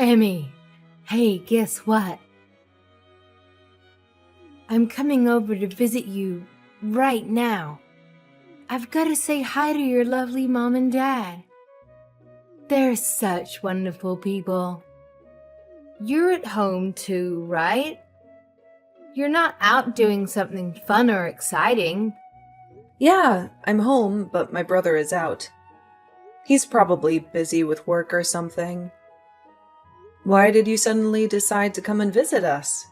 Emmy, hey, guess what? I'm coming over to visit you right now. I've got to say hi to your lovely mom and dad. They're such wonderful people. You're at home too, right? You're not out doing something fun or exciting. Yeah, I'm home, but my brother is out. He's probably busy with work or something. Why did you suddenly decide to come and visit us?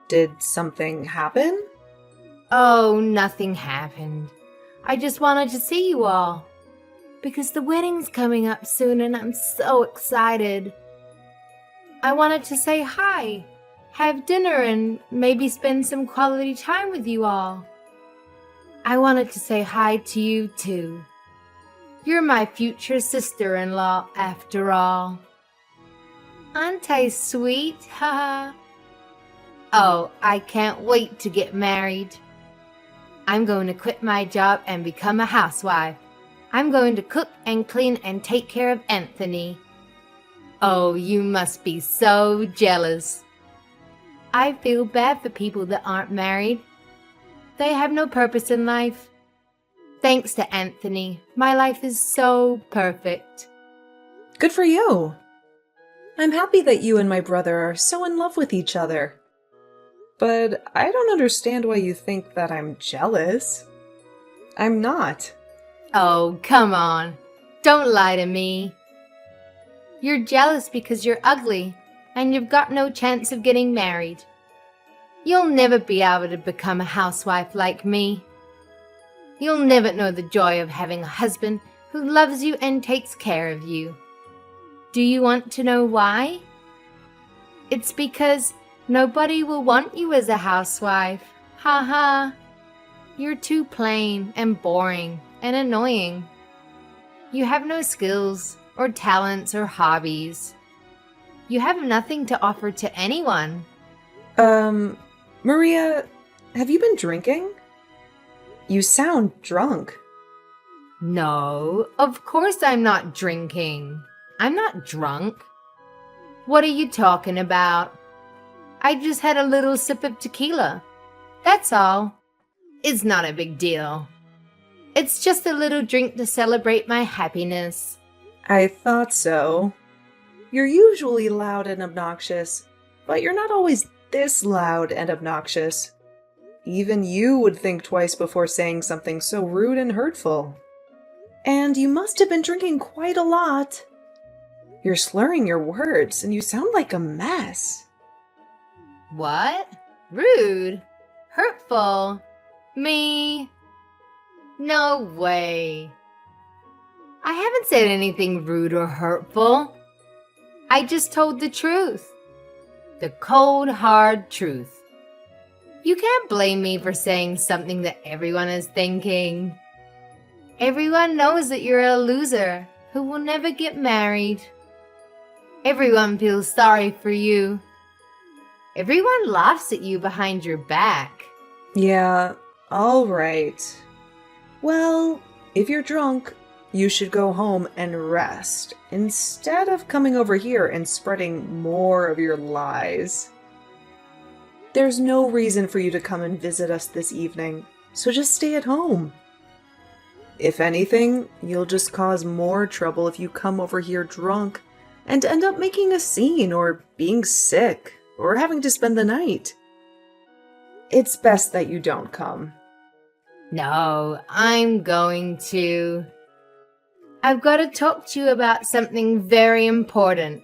Did something happen? Oh, nothing happened. I just wanted to see you all. Because the wedding's coming up soon and I'm so excited. I wanted to say hi, have dinner, and maybe spend some quality time with you all. I wanted to say hi to you too. You're my future sister-in-law after all. Aren't I sweet? Haha. Oh, I can't wait to get married. I'm going to quit my job and become a housewife. I'm going to cook and clean and take care of Anthony. Oh, you must be so jealous. I feel bad for people that aren't married. They have no purpose in life. Thanks to Anthony, my life is so perfect. Good for you. I'm happy that you and my brother are so in love with each other. But I don't understand why you think that I'm jealous. I'm not. Oh, come on. Don't lie to me. You're jealous because you're ugly and you've got no chance of getting married. You'll never be able to become a housewife like me. You'll never know the joy of having a husband who loves you and takes care of you. Do you want to know why? It's because nobody will want you as a housewife. Ha ha. You're too plain and boring and annoying. You have no skills or talents or hobbies. You have nothing to offer to anyone. Maria, have you been drinking? You sound drunk. No, of course I'm not drinking. I'm not drunk. What are you talking about? I just had a little sip of tequila. That's all. It's not a big deal. It's just a little drink to celebrate my happiness. I thought so. You're usually loud and obnoxious, but you're not always this loud and obnoxious. Even you would think twice before saying something so rude and hurtful. And you must have been drinking quite a lot. You're slurring your words, and you sound like a mess. What? Rude? Hurtful? Me? No way. I haven't said anything rude or hurtful. I just told the truth. The cold, hard truth. You can't blame me for saying something that everyone is thinking. Everyone knows that you're a loser who will never get married. Everyone feels sorry for you. Everyone laughs at you behind your back. Yeah, all right. Well, if you're drunk, you should go home and rest instead of coming over here and spreading more of your lies. There's no reason for you to come and visit us this evening, so just stay at home. If anything, you'll just cause more trouble if you come over here drunk and end up making a scene or being sick or having to spend the night. It's best that you don't come. No, I'm going to. I've got to talk to you about something very important.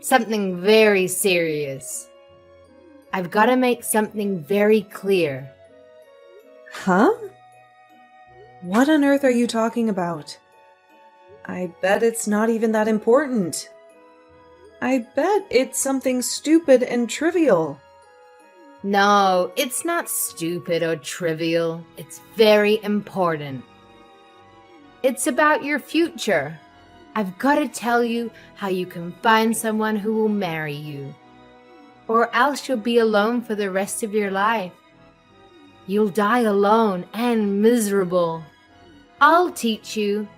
Something very serious. I've got to make something very clear. Huh? What on earth are you talking about? I bet it's not even that important. I bet it's something stupid and trivial. No, it's not stupid or trivial. It's very important. It's about your future. I've got to tell you how you can find someone who will marry you. Or else you'll be alone for the rest of your life. You'll die alone and miserable. I'll teach you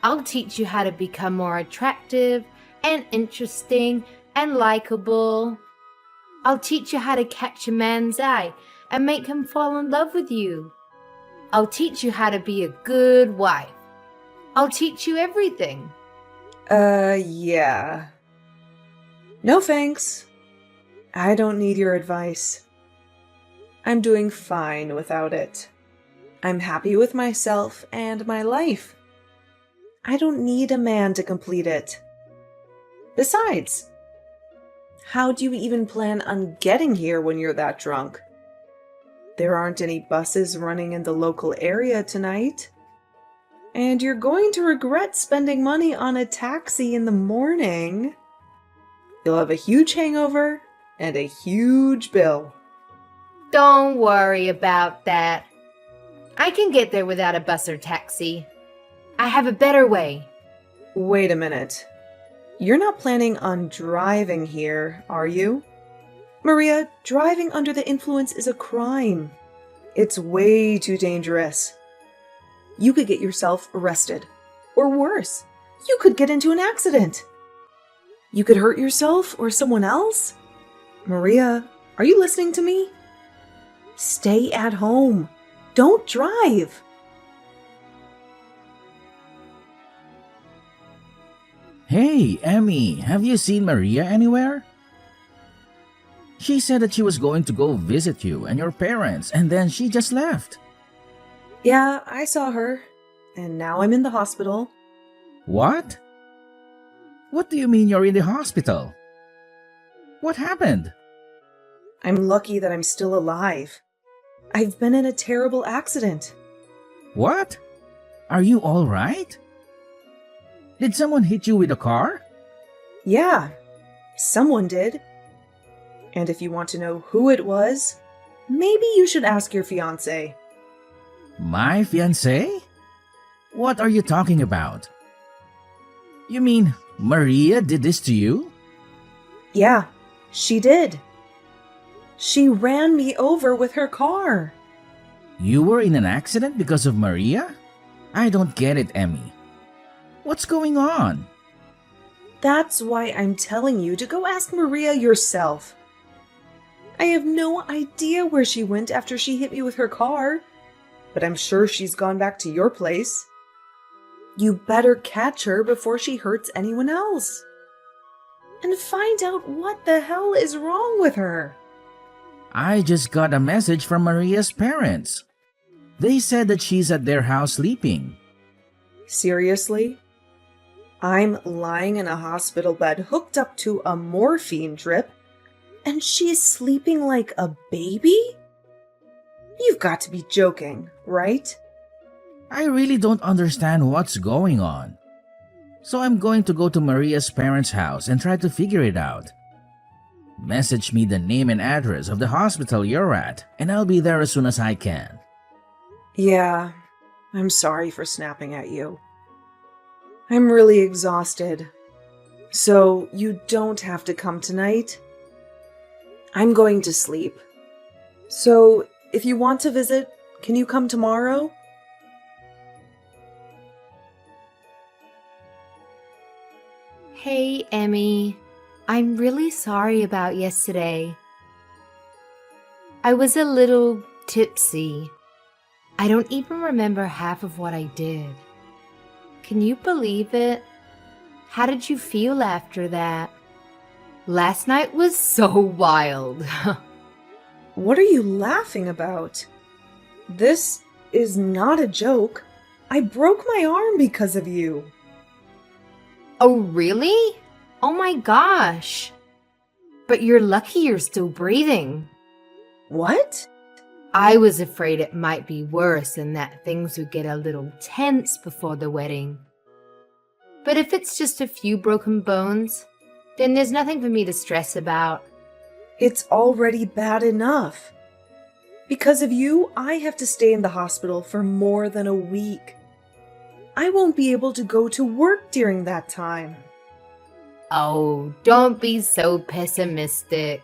how to become more attractive and interesting and likable. I'll teach you how to catch a man's eye and make him fall in love with you. I'll teach you how to be a good wife. I'll teach you everything. Yeah. No thanks. I don't need your advice. I'm doing fine without it. I'm happy with myself and my life. I don't need a man to complete it. Besides, how do you even plan on getting here when you're that drunk? There aren't any buses running in the local area tonight. And you're going to regret spending money on a taxi in the morning. You'll have a huge hangover and a huge bill. Don't worry about that. I can get there without a bus or taxi. I have a better way. Wait a minute. You're not planning on driving here, are you? Maria, driving under the influence is a crime. It's way too dangerous. You could get yourself arrested. Or worse, you could get into an accident. You could hurt yourself or someone else. Maria, are you listening to me? Stay at home. Don't drive. Hey, Emmy, have you seen Maria anywhere? She said that she was going to go visit you and your parents, and then she just left. Yeah, I saw her. And now I'm in the hospital. What? What do you mean you're in the hospital? What happened? I'm lucky that I'm still alive. I've been in a terrible accident. What? Are you all right? Did someone hit you with a car? Yeah, someone did. And if you want to know who it was, maybe you should ask your fiancé. My fiancé? What are you talking about? You mean Maria did this to you? Yeah, she did. She ran me over with her car. You were in an accident because of Maria? I don't get it, Emmy. What's going on? That's why I'm telling you to go ask Maria yourself. I have no idea where she went after she hit me with her car, but I'm sure she's gone back to your place. You better catch her before she hurts anyone else. And find out what the hell is wrong with her. I just got a message from Maria's parents. They said that she's at their house sleeping. Seriously? I'm lying in a hospital bed hooked up to a morphine drip, and she's sleeping like a baby? You've got to be joking, right? I really don't understand what's going on. So I'm going to go to Maria's parents' house and try to figure it out. Message me the name and address of the hospital you're at, and I'll be there as soon as I can. Yeah, I'm sorry for snapping at you. I'm really exhausted. So you don't have to come tonight. I'm going to sleep. So if you want to visit, can you come tomorrow? Hey, Emmy. I'm really sorry about yesterday. I was a little tipsy. I don't even remember half of what I did. Can you believe it? How did you feel after that? Last night was so wild. What are you laughing about? This is not a joke. I broke my arm because of you. Oh, really? Oh my gosh. But you're lucky you're still breathing. What? I was afraid it might be worse and that things would get a little tense before the wedding. But if it's just a few broken bones, then there's nothing for me to stress about. It's already bad enough. Because of you, I have to stay in the hospital for more than a week. I won't be able to go to work during that time. Oh, don't be so pessimistic.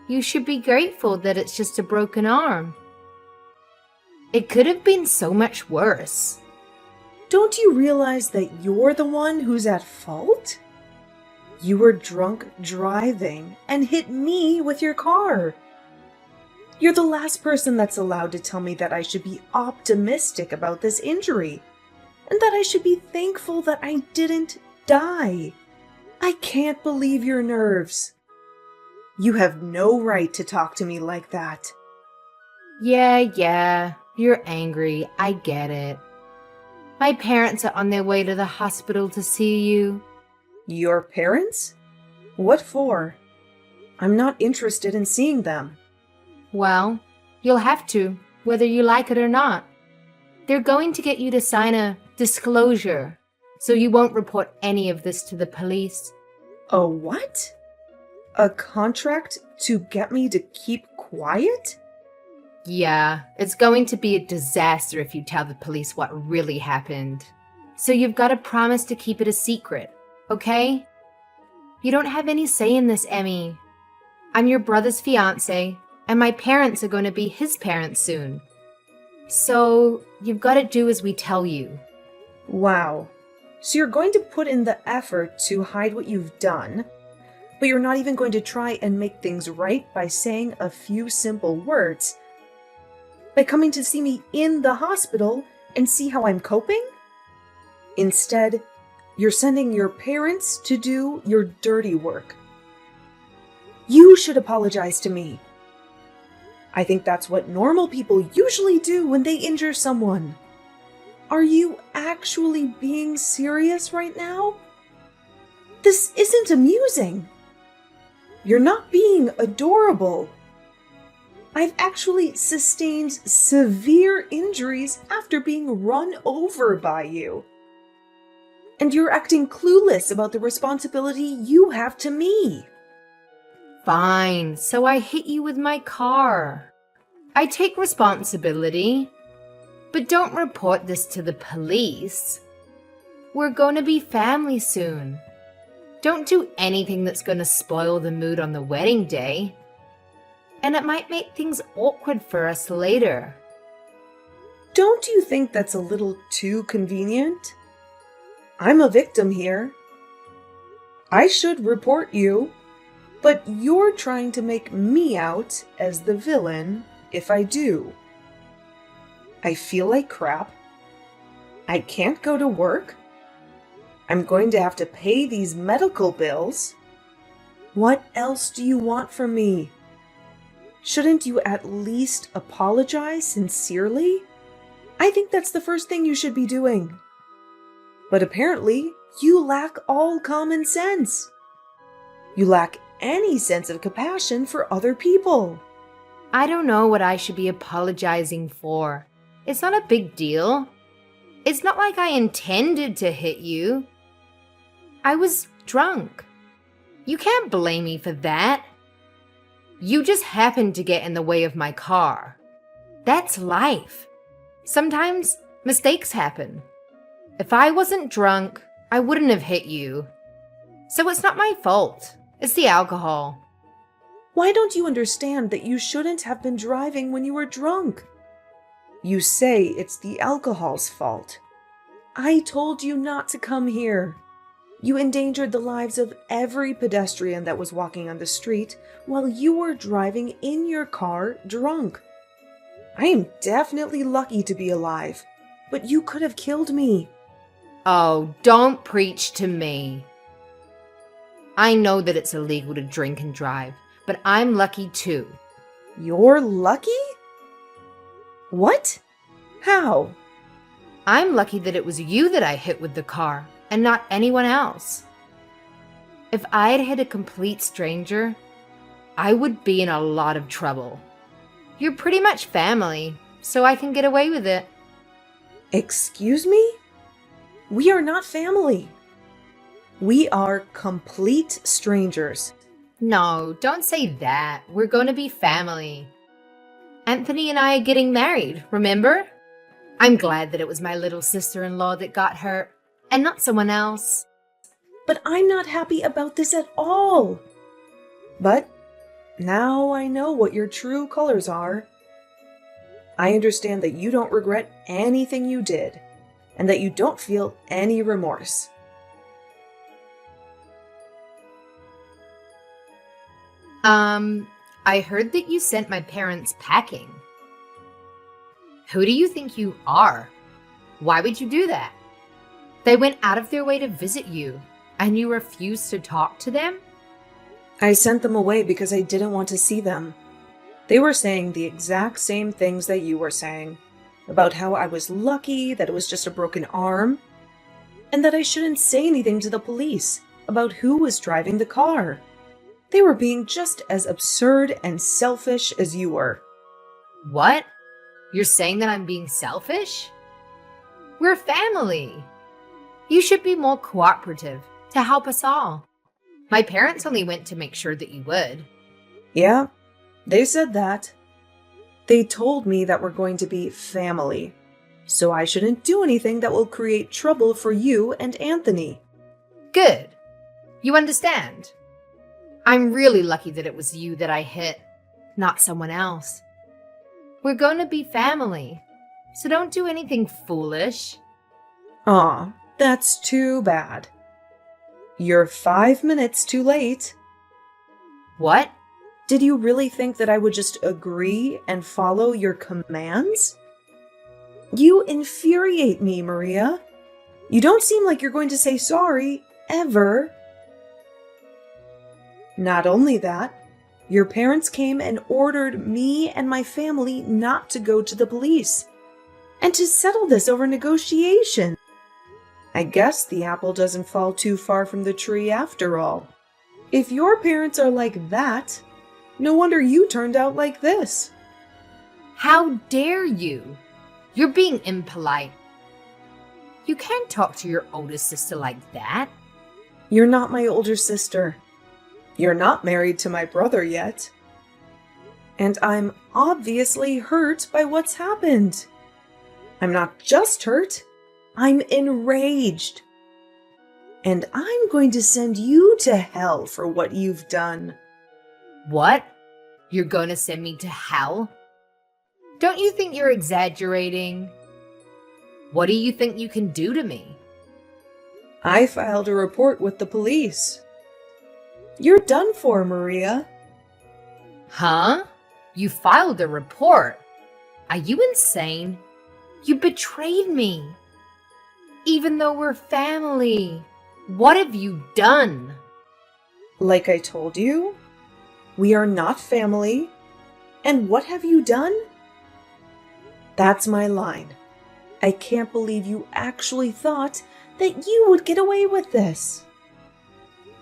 You should be grateful that it's just a broken arm. It could have been so much worse. Don't you realize that you're the one who's at fault? You were drunk driving and hit me with your car. You're the last person that's allowed to tell me that I should be optimistic about this injury, and that I should be thankful that I didn't die. I can't believe your nerves. You have no right to talk to me like that. Yeah, you're angry. I get it. My parents are on their way to the hospital to see you. Your parents? What for? I'm not interested in seeing them. Well, you'll have to, whether you like it or not. They're going to get you to sign a disclosure, so you won't report any of this to the police. A what? A contract to get me to keep quiet? Yeah, it's going to be a disaster if you tell the police what really happened. So you've got to promise to keep it a secret, okay? You don't have any say in this, Emmy. I'm your brother's fiance, and my parents are going to be his parents soon. So you've got to do as we tell you. Wow. So you're going to put in the effort to hide what you've done, but you're not even going to try and make things right by saying a few simple words, by coming to see me in the hospital and see how I'm coping? Instead, you're sending your parents to do your dirty work. You should apologize to me. I think that's what normal people usually do when they injure someone. Are you actually being serious right now? This isn't amusing. You're not being adorable. I've actually sustained severe injuries after being run over by you. And you're acting clueless about the responsibility you have to me. Fine, so I hit you with my car. I take responsibility. But don't report this to the police. We're going to be family soon. Don't do anything that's going to spoil the mood on the wedding day. And it might make things awkward for us later. Don't you think that's a little too convenient? I'm a victim here. I should report you, but you're trying to make me out as the villain if I do. I feel like crap. I can't go to work. I'm going to have to pay these medical bills. What else do you want from me? Shouldn't you at least apologize sincerely? I think that's the first thing you should be doing. But apparently, you lack all common sense. You lack any sense of compassion for other people. I don't know what I should be apologizing for. It's not a big deal. It's not like I intended to hit you. I was drunk. You can't blame me for that. You just happened to get in the way of my car. That's life. Sometimes mistakes happen. If I wasn't drunk, I wouldn't have hit you. So it's not my fault. It's the alcohol. Why don't you understand that you shouldn't have been driving when you were drunk? You say it's the alcohol's fault. I told you not to come here. You endangered the lives of every pedestrian that was walking on the street while you were driving in your car drunk. I am definitely lucky to be alive, but you could have killed me. Oh, don't preach to me. I know that it's illegal to drink and drive, but I'm lucky too. You're lucky? What? How? I'm lucky that it was you that I hit with the car and not anyone else. If I had hit a complete stranger, I would be in a lot of trouble. You're pretty much family, so I can get away with it. Excuse me? We are not family. We are complete strangers. No, don't say that. We're going to be family. Anthony and I are getting married, remember? I'm glad that it was my little sister-in-law that got hurt, and not someone else. But I'm not happy about this at all. But now I know what your true colors are. I understand that you don't regret anything you did, and that you don't feel any remorse. I heard that you sent my parents packing. Who do you think you are? Why would you do that? They went out of their way to visit you, and you refused to talk to them? I sent them away because I didn't want to see them. They were saying the exact same things that you were saying, about how I was lucky that it was just a broken arm, and that I shouldn't say anything to the police about who was driving the car. They were being just as absurd and selfish as you were. What? You're saying that I'm being selfish? We're family. You should be more cooperative to help us all. My parents only went to make sure that you would. Yeah, they said that. They told me that we're going to be family, so I shouldn't do anything that will create trouble for you and Anthony. Good. You understand? I'm really lucky that it was you that I hit, not someone else. We're going to be family, so don't do anything foolish. Aw, that's too bad. You're 5 minutes too late. What? Did you really think that I would just agree and follow your commands? You infuriate me, Maria. You don't seem like you're going to say sorry, ever. Not only that, your parents came and ordered me and my family not to go to the police, and to settle this over negotiation. I guess the apple doesn't fall too far from the tree after all. If your parents are like that, no wonder you turned out like this. How dare you? You're being impolite. You can't talk to your older sister like that. You're not my older sister. You're not married to my brother yet. And I'm obviously hurt by what's happened. I'm not just hurt, I'm enraged. And I'm going to send you to hell for what you've done. What? You're going to send me to hell? Don't you think you're exaggerating? What do you think you can do to me? I filed a report with the police. You're done for, Maria. Huh? You filed a report? Are you insane? You betrayed me. Even though we're family. What have you done? Like I told you, we are not family. And what have you done? That's my line. I can't believe you actually thought that you would get away with this.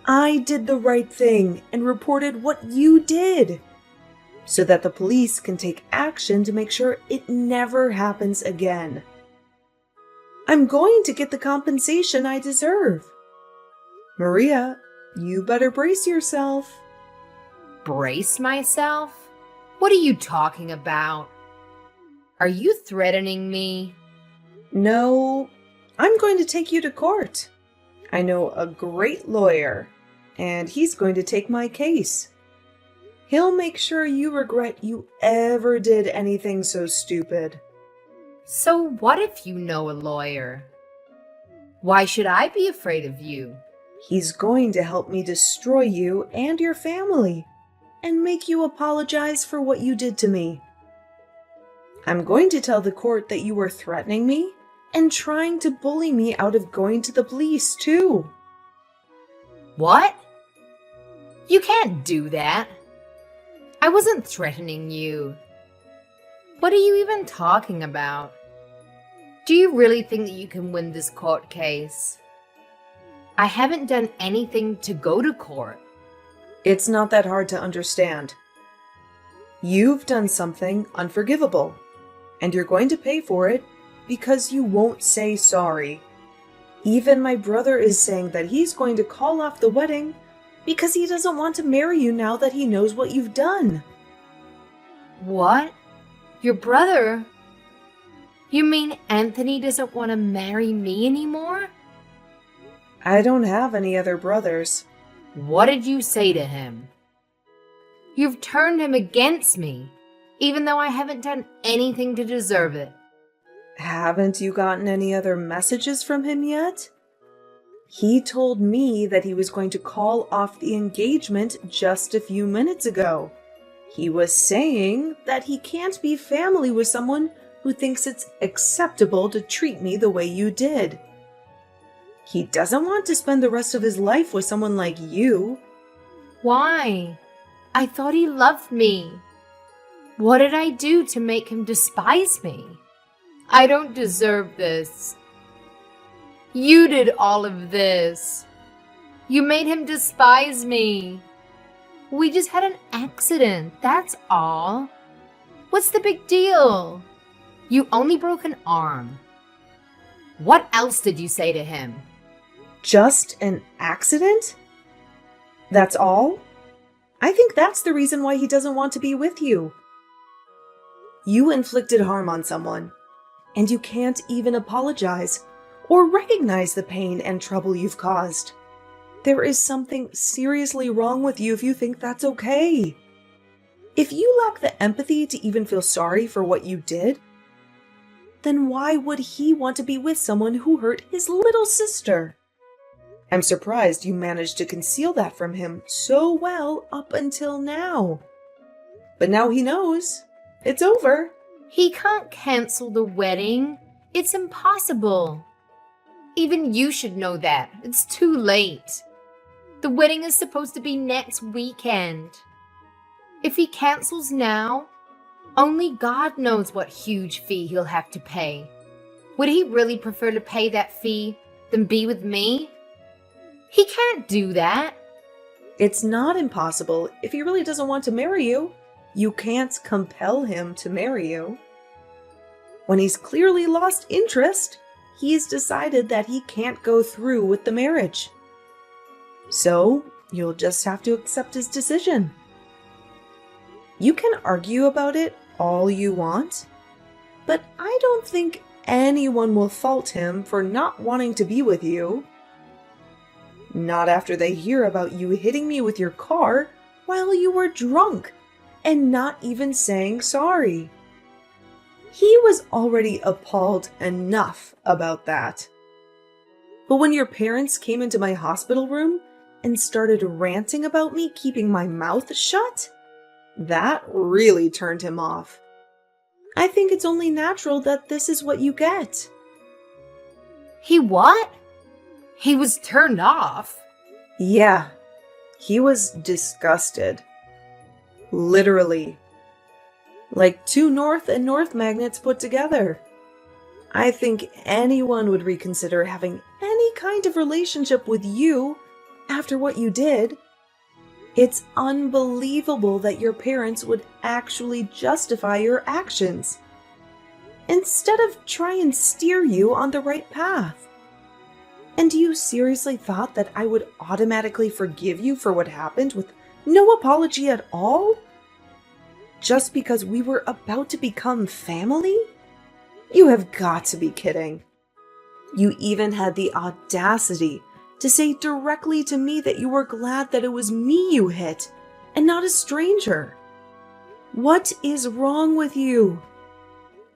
I did the right thing and reported what you did, so that the police can take action to make sure it never happens again. I'm going to get the compensation I deserve. Maria, you better brace yourself. Brace myself? What are you talking about? Are you threatening me? No, I'm going to take you to court. I know a great lawyer, and he's going to take my case. He'll make sure you regret you ever did anything so stupid. So what if you know a lawyer? Why should I be afraid of you? He's going to help me destroy you and your family, and make you apologize for what you did to me. I'm going to tell the court that you were threatening me and trying to bully me out of going to the police, too. What? You can't do that. I wasn't threatening you. What are you even talking about? Do you really think that you can win this court case? I haven't done anything to go to court. It's not that hard to understand. You've done something unforgivable, and you're going to pay for it because you won't say sorry. Even my brother is saying that he's going to call off the wedding because he doesn't want to marry you now that he knows what you've done. What? Your brother? You mean Anthony doesn't want to marry me anymore? I don't have any other brothers. What did you say to him? You've turned him against me, even though I haven't done anything to deserve it. Haven't you gotten any other messages from him yet? He told me that he was going to call off the engagement just a few minutes ago. He was saying that he can't be family with someone who thinks it's acceptable to treat me the way you did. He doesn't want to spend the rest of his life with someone like you. Why? I thought he loved me. What did I do to make him despise me? I don't deserve this. You did all of this. You made him despise me. We just had an accident, that's all. What's the big deal? You only broke an arm. What else did you say to him? Just an accident? That's all? I think that's the reason why he doesn't want to be with you. You inflicted harm on someone, and you can't even apologize or recognize the pain and trouble you've caused. There is something seriously wrong with you if you think that's okay. If you lack the empathy to even feel sorry for what you did, then why would he want to be with someone who hurt his little sister? I'm surprised you managed to conceal that from him so well up until now. But now he knows. It's over. He can't cancel the wedding. It's impossible. Even you should know that. It's too late. The wedding is supposed to be next weekend. If he cancels now, only God knows what huge fee he'll have to pay. Would he really prefer to pay that fee than be with me? He can't do that. It's not impossible if he really doesn't want to marry you. You can't compel him to marry you. When he's clearly lost interest, he's decided that he can't go through with the marriage. So, you'll just have to accept his decision. You can argue about it all you want, but I don't think anyone will fault him for not wanting to be with you. Not after they hear about you hitting me with your car while you were drunk and not even saying sorry. He was already appalled enough about that. But when your parents came into my hospital room and started ranting about me keeping my mouth shut, that really turned him off. I think it's only natural that this is what you get. He what? He was turned off. Yeah, he was disgusted. Literally. Like two north and north magnets put together. I think anyone would reconsider having any kind of relationship with you after what you did. It's unbelievable that your parents would actually justify your actions instead of try and steer you on the right path. And you seriously thought that I would automatically forgive you for what happened with no apology at all? Just because we were about to become family? You have got to be kidding. You even had the audacity to say directly to me that you were glad that it was me you hit and not a stranger. What is wrong with you?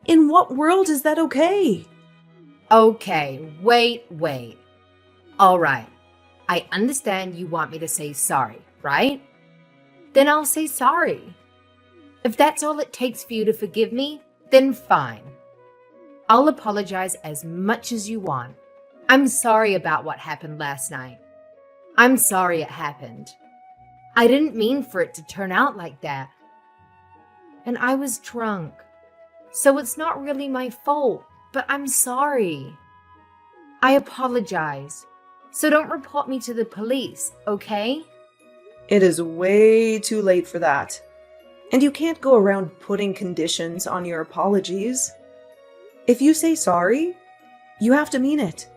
In what world is that okay? Okay, wait. All right, I understand you want me to say sorry, right? Then I'll say sorry. If that's all it takes for you to forgive me, then fine. I'll apologize as much as you want. I'm sorry about what happened last night. I'm sorry it happened. I didn't mean for it to turn out like that. And I was drunk. So it's not really my fault, but I'm sorry. I apologize. So don't report me to the police, okay? It is way too late for that. And you can't go around putting conditions on your apologies. If you say sorry, you have to mean it.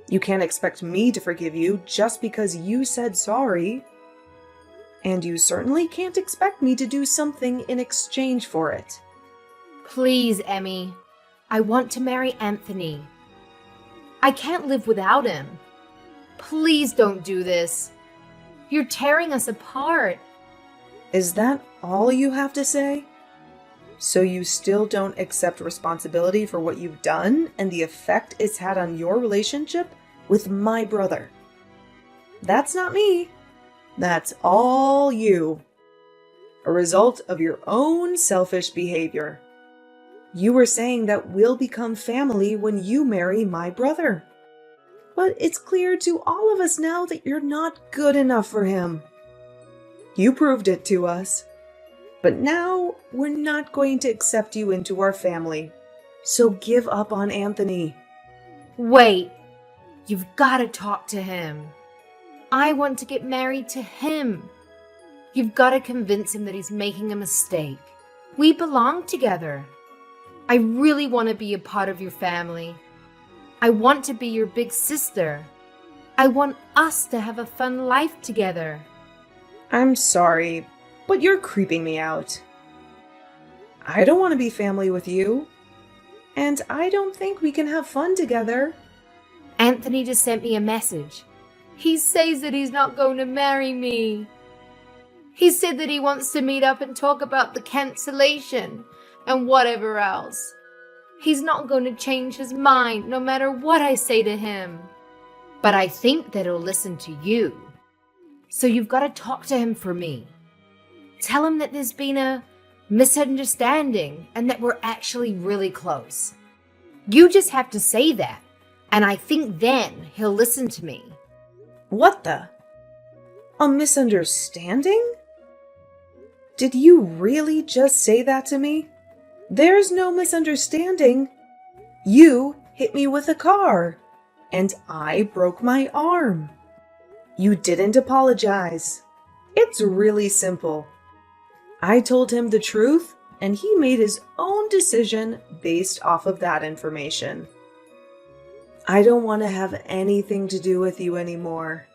You can't expect me to forgive you just because you said sorry. And you certainly can't expect me to do something in exchange for it. Please, Emmy. I want to marry Anthony. I can't live without him. Please don't do this. You're tearing us apart. Is that all you have to say? So you still don't accept responsibility for what you've done and the effect it's had on your relationship with my brother. That's not me. That's all you. A result of your own selfish behavior. You were saying that we'll become family when you marry my brother. But it's clear to all of us now that you're not good enough for him. You proved it to us. But now we're not going to accept you into our family. So give up on Anthony. Wait, you've got to talk to him. I want to get married to him. You've got to convince him that he's making a mistake. We belong together. I really want to be a part of your family. I want to be your big sister. I want us to have a fun life together. I'm sorry, but you're creeping me out. I don't want to be family with you. And I don't think we can have fun together. Anthony just sent me a message. He says that he's not going to marry me. He said that he wants to meet up and talk about the cancellation and whatever else. He's not going to change his mind no matter what I say to him. But I think that he'll listen to you. So you've got to talk to him for me. Tell him that there's been a misunderstanding and that we're actually really close. You just have to say that, and I think then he'll listen to me. What the? A misunderstanding? Did you really just say that to me? There's no misunderstanding. You hit me with a car, and I broke my arm. You didn't apologize. It's really simple. I told him the truth, and he made his own decision based off of that information. I don't want to have anything to do with you anymore.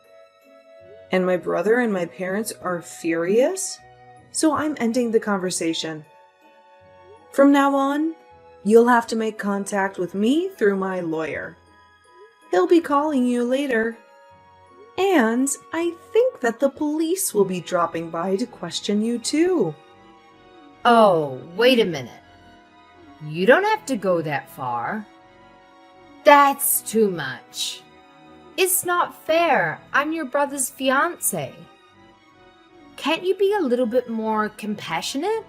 And my brother and my parents are furious, so I'm ending the conversation. From now on, you'll have to make contact with me through my lawyer. He'll be calling you later. And I think that the police will be dropping by to question you too. Oh, wait a minute. You don't have to go that far. That's too much. It's not fair. I'm your brother's fiance. Can't you be a little bit more compassionate?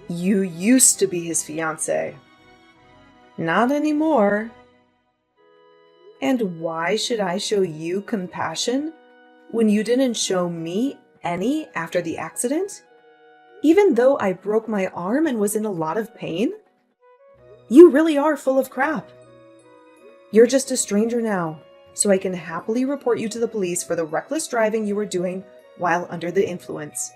You used to be his fiance. Not anymore. And why should I show you compassion when you didn't show me any after the accident? Even though I broke my arm and was in a lot of pain? You really are full of crap. You're just a stranger now, so I can happily report you to the police for the reckless driving you were doing while under the influence.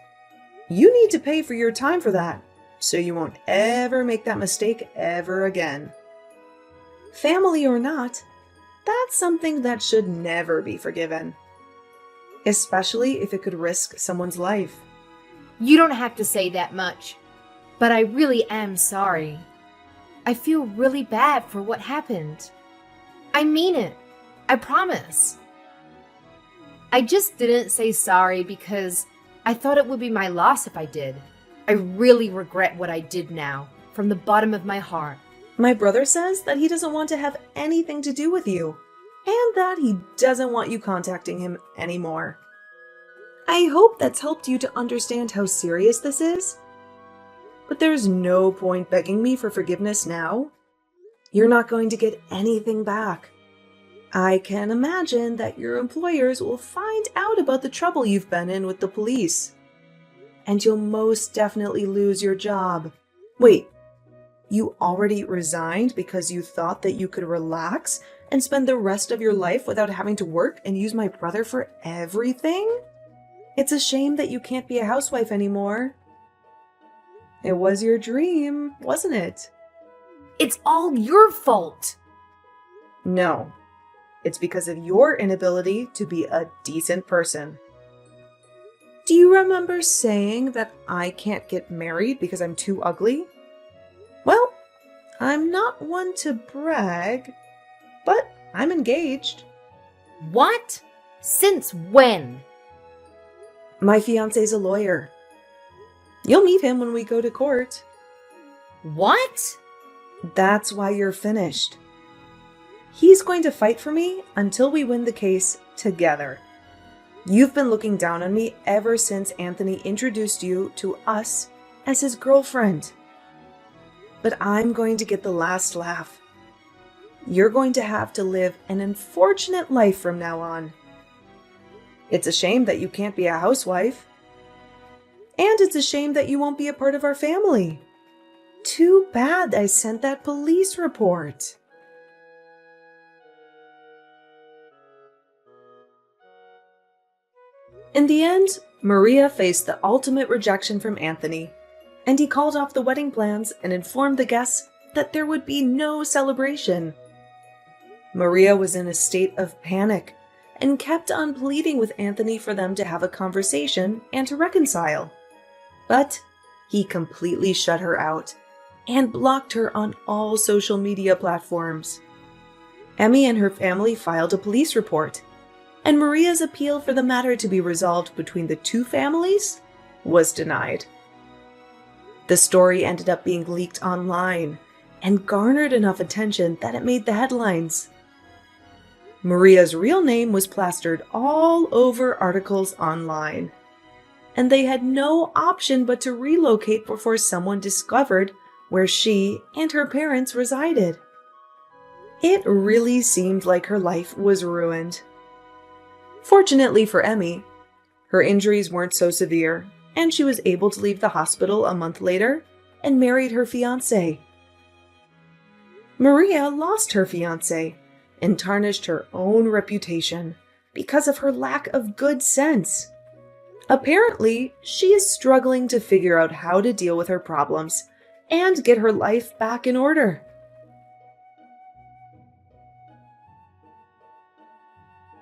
You need to pay for your time for that, so you won't ever make that mistake ever again. Family or not, that's something that should never be forgiven. Especially if it could risk someone's life. You don't have to say that much, but I really am sorry. I feel really bad for what happened. I mean it. I promise. I just didn't say sorry because I thought it would be my loss if I did. I really regret what I did now, from the bottom of my heart. My brother says that he doesn't want to have anything to do with you, and that he doesn't want you contacting him anymore. I hope that's helped you to understand how serious this is. But there's no point begging me for forgiveness now. You're not going to get anything back. I can imagine that your employers will find out about the trouble you've been in with the police. And you'll most definitely lose your job. Wait, you already resigned because you thought that you could relax and spend the rest of your life without having to work and use my brother for everything? It's a shame that you can't be a housewife anymore. It was your dream, wasn't it? It's all your fault. No, it's because of your inability to be a decent person. Do you remember saying that I can't get married because I'm too ugly? Well, I'm not one to brag, but I'm engaged. What? Since when? My fiance's a lawyer. You'll meet him when we go to court. What? That's why you're finished. He's going to fight for me until we win the case together. You've been looking down on me ever since Anthony introduced you to us as his girlfriend. But I'm going to get the last laugh. You're going to have to live an unfortunate life from now on. It's a shame that you can't be a housewife. And it's a shame that you won't be a part of our family. Too bad I sent that police report. In the end, Maria faced the ultimate rejection from Anthony, and he called off the wedding plans and informed the guests that there would be no celebration. Maria was in a state of panic and kept on pleading with Anthony for them to have a conversation and to reconcile. But he completely shut her out and blocked her on all social media platforms. Emmy and her family filed a police report, and Maria's appeal for the matter to be resolved between the two families was denied. The story ended up being leaked online and garnered enough attention that it made the headlines. Maria's real name was plastered all over articles online, and they had no option but to relocate before someone discovered where she and her parents resided. It really seemed like her life was ruined. Fortunately for Emmy, her injuries weren't so severe, and she was able to leave the hospital a month later and married her fiancé. Maria lost her fiancé and tarnished her own reputation because of her lack of good sense. Apparently, she is struggling to figure out how to deal with her problems and get her life back in order.